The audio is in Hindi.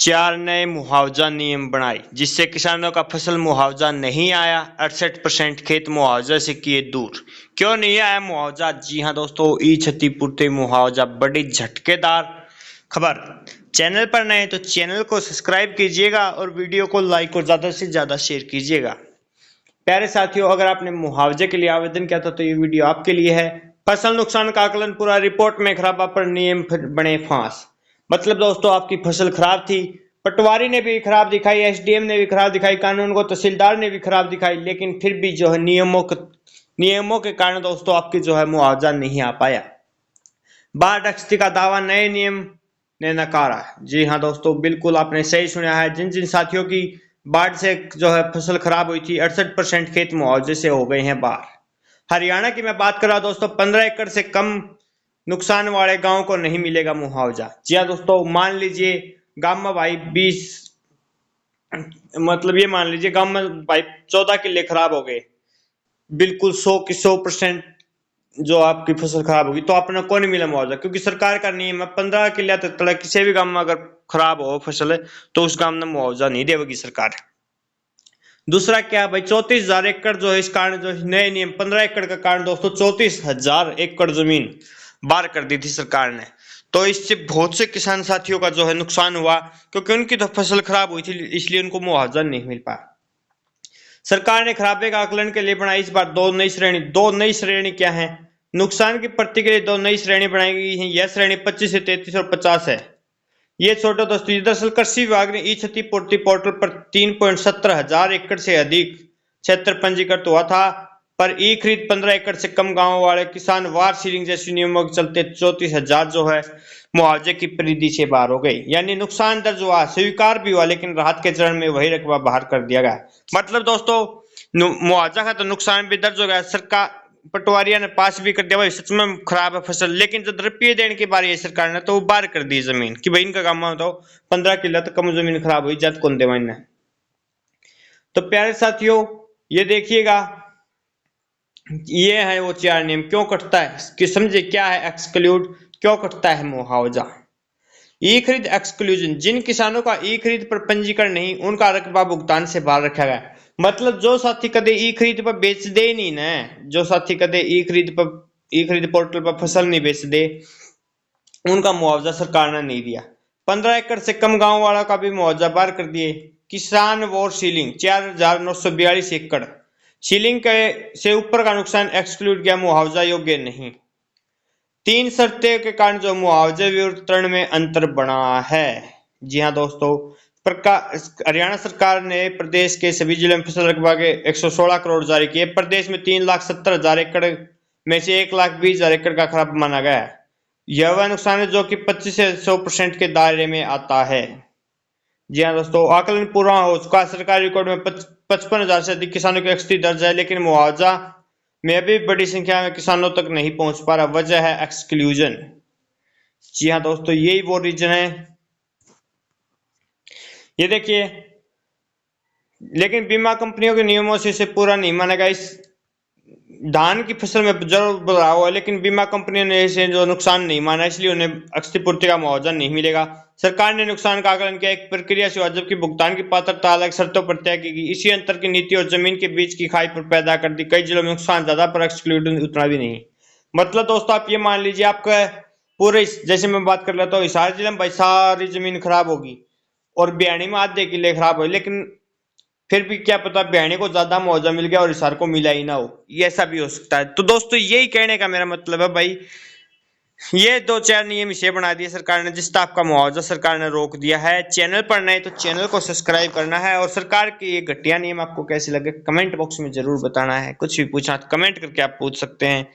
4 नए मुआवजा नियम बनाए, जिससे किसानों का फसल मुआवजा नहीं आया। 68% खेत मुआवजा से किए दूर। क्यों नहीं आया मुआवजा? जी हाँ दोस्तों, ई क्षतिपूर्ति मुआवजा बड़ी झटकेदार खबर। चैनल पर नए तो चैनल को सब्सक्राइब कीजिएगा और वीडियो को लाइक और ज्यादा से ज्यादा शेयर कीजिएगा। प्यारे साथियों, अगर आपने मुआवजे के लिए आवेदन किया था तो ये वीडियो आपके लिए है। फसल नुकसान का आकलन पूरा, रिपोर्ट में खराबा पर नियम बने फांस। मतलब दोस्तों, आपकी फसल खराब थी, पटवारी ने भी खराब दिखाई, एसडीएम ने भी खराब दिखाई, कानून को तहसीलदार ने भी खराब दिखाई, लेकिन फिर भी जो है नियमों के कारण दोस्तों आपकी जो है मुआवजा नहीं आ पाया। बाढ़ रक्षित का दावा नए नियम ने नकारा। जी हाँ दोस्तों, बिल्कुल आपने सही सुना है। जिन जिन साथियों की बाढ़ से जो है फसल खराब हुई थी, 68% खेत मुआवजे से हो गए हैं बाहर। हरियाणा की मैं बात कर रहा हूं दोस्तों, 15 एकड़ से कम नुकसान वाले गांव को नहीं मिलेगा मुआवजा। जी हाँ दोस्तों, मान लीजिए गांव में भाई 20 मतलब ये मान लीजिए गांव में भाई 14 किले खराब हो गए, बिल्कुल 100 की 100% जो आपकी फसल खराब होगी, तो आपने को नहीं मिला मुआवजा, क्योंकि सरकार का नियम है 15 किले तक किसी भी गांव में अगर खराब हो फसल तो उस गांव में मुआवजा नहीं देगी सरकार। दूसरा क्या भाई, 34,000 एकड़ जो है इस कारण जो नए नियम 15 एकड़ का कारण दोस्तों 34,000 एकड़ जमीन बार कर दी थी सरकार ने। तो इससे बहुत से किसान साथियों का जो है नुकसान हुआ, क्योंकि उनकी तो फसल खराब हुई थी, इसलिए उनको मुआवजा नहीं मिल पाया। सरकार ने खराबे का आकलन के लिए बनाई इस बार दो नई श्रेणी क्या है? नुकसान की प्रति के लिए दो नई श्रेणी बनाई गई है। यह श्रेणी 25 से 33 और 50 है। ये छोटे दोस्तों, दरअसल कृषि विभाग ने ई क्षतिपूर्ति पोर्टल पर 3.17 हजार एकड़ से अधिक क्षेत्र पंजीकृत हुआ था, पर ई खरीद 15 एकड़ से कम गांव वाले किसान वार सीलिंग जैसे नियमों के चलते 34,000 जो है मुआवजे की परिधि से बाहर हो गई। यानी नुकसान दर्ज हुआ, स्वीकार भी हुआ, लेकिन राहत के चरण में वही रकबा बाहर कर दिया गया। मतलब दोस्तों, मुआवजा का तो नुकसान भी दर्ज हो गया, सरकार पटवारिया ने पास भी कर दिया भाई सच में खराब है फसल, लेकिन जब रुपये देने की बारी है सरकार ने तो वो बाहर कर दी जमीन कि भाई इनका काम बताओ, 15 किला तक कम जमीन खराब हुई, जब कौन देवा इन्हें। तो प्यारे साथियों, ये देखिएगा, ये है वो 4 नियम। क्यों कटता है कि समझे क्या है एक्सक्लूड, क्यों कटता है मुआवजा। ई खरीद एक्सक्लूजन, जिन किसानों का ई खरीद पर पंजीकरण नहीं, उनका रकबा भुगतान से बाहर रखा गया। मतलब जो साथी कदे ई खरीद पर बेच दे नहीं ना, जो साथी कदे ई खरीद पोर्टल पर फसल नहीं बेच दे, उनका मुआवजा सरकार ने नहीं दिया। 15 एकड़ से कम गांव वाला का भी मुआवजा बाहर कर दिए। किसान वोर सीलिंग 4,942 एकड़, सीलिंग के से ऊपर का नुकसान एक्सक्लूड किया, मुआवजा योग्य नहीं। 3 शर्तें के कारण जो मुआवजे वितरण में अंतर बना है। जी हाँ दोस्तों, हरियाणा सरकार ने प्रदेश के सभी जिलों में फसल रकबा के 116 करोड़ जारी किए। प्रदेश में 3,70,000 एकड़ में से 1,20,000 एकड़ का खराब माना गया है। यह वह नुकसान है जो कि 25 से 100% के दायरे में आता है। जी हाँ दोस्तों, आकलन पूरा हो चुका। सरकारी रिकॉर्ड में 55,000 से अधिक किसानों की स्थिति दर्ज है, लेकिन मुआवजा में अभी बड़ी संख्या में किसानों तक नहीं पहुंच पा रहा। वजह है एक्सक्लूजन। जी हाँ दोस्तों, यही वो रीजन है। ये देखिए, लेकिन बीमा कंपनियों के नियमों से इसे पूरा नहीं माना गया। इस धान की फसल में जरूर बदलाव हुआ, लेकिन बीमा कंपनियों ने इसे जो नुकसान नहीं माना, इसलिए उन्हें क्षतिपूर्ति का मुआवजा नहीं मिलेगा। सरकार ने नुकसान का आकलन किया एक प्रक्रिया से, जबकि भुगतान की पात्रता अलग शर्तों पर तय की गई। इसी अंतर की नीति और जमीन के बीच की खाई पर पैदा कर दी। कई जिलों में नुकसान ज्यादा पर एक्सक्लूडेड उतना भी नहीं। मतलब दोस्तों, आप ये मान लीजिए आपका पूरे, जैसे मैं बात कर लेता हूँ, हिसार जिले में भाई सारी जमीन खराब होगी और बियाणी में आधे किले खराब हो, लेकिन फिर भी क्या पता बियाणी को ज्यादा मुआवजा मिल गया और हिसार को मिला ही ना हो, ये ऐसा भी हो सकता है। तो दोस्तों, यही कहने का मेरा मतलब है भाई, ये 2-4 नियम इसे बना दिए सरकार ने, जिसका आपका मुआवजा सरकार ने रोक दिया है। चैनल पर नए तो चैनल को सब्सक्राइब करना है, और सरकार के ये घटिया नियम आपको कैसे लगे कमेंट बॉक्स में जरूर बताना है। कुछ भी पूछना तो कमेंट करके आप पूछ सकते हैं।